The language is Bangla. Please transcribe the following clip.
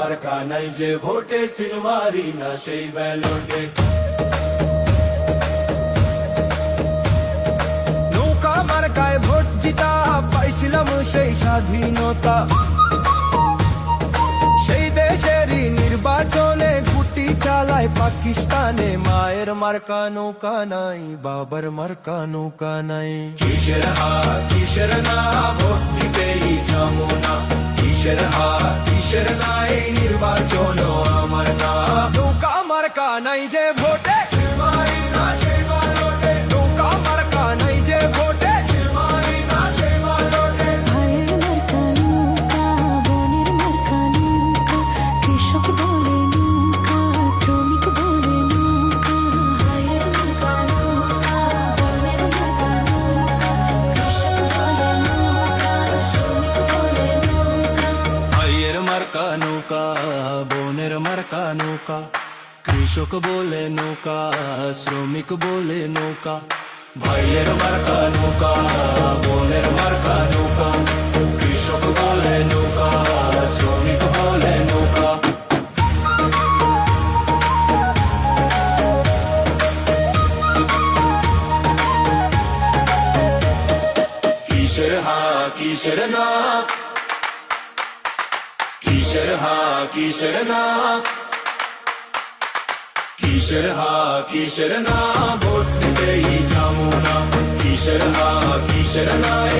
মার্কা নাই যে ভোটে সিলমারি না সেই ব্যালটে। নৌকা মার্কায় ভোট জিতা পাইছিলাম সেই স্বাধীনতা, সেই দেশেরই নির্বাচনে গুটি চালায় পাকিস্তানে। মায়ের মার্কা নৌকা নাই, বাবার মার্কা নৌকা নাই। কিসের হাত কিসের না ভোট দিতেই যাবো না, কিসের হাত কিসের নাই নির্বাচন আমার না। নৌকা মার্কা নাই যে ভোটে সিলমারি না সেই ব্যালটে, নৌকা মার্কা নাই যে ভোটে সিলমারি না সেই ব্যালটে। ভাইয়ের মার্কা নৌকা, বোনের মার্কা নৌকা, কৃষক বলে নৌকা, শ্রমিক বলে নৌকা। ভাইয়ের মার্কা নৌকা, বোনের মার্কা নৌকা, কৃষক বলে নৌকা, শ্রমিক বলে নৌকা। ভাইয়ের মার্কা নৌকা, বোনের মার্কা নৌকা, কৃষক বলে নৌকা, শ্রমিক বলে নৌকা। ভাইয়ের মার্কা নৌকা, বোনের মার্কা নৌকা, কৃষক বলে নৌকা, শ্রমিক বলে নৌকা। কিসের হা কিসের না, কিসের হা কিসের না, কিসের হা কিসের না ভোট দিতেই যাবো না, কিসের হা কিসের নাই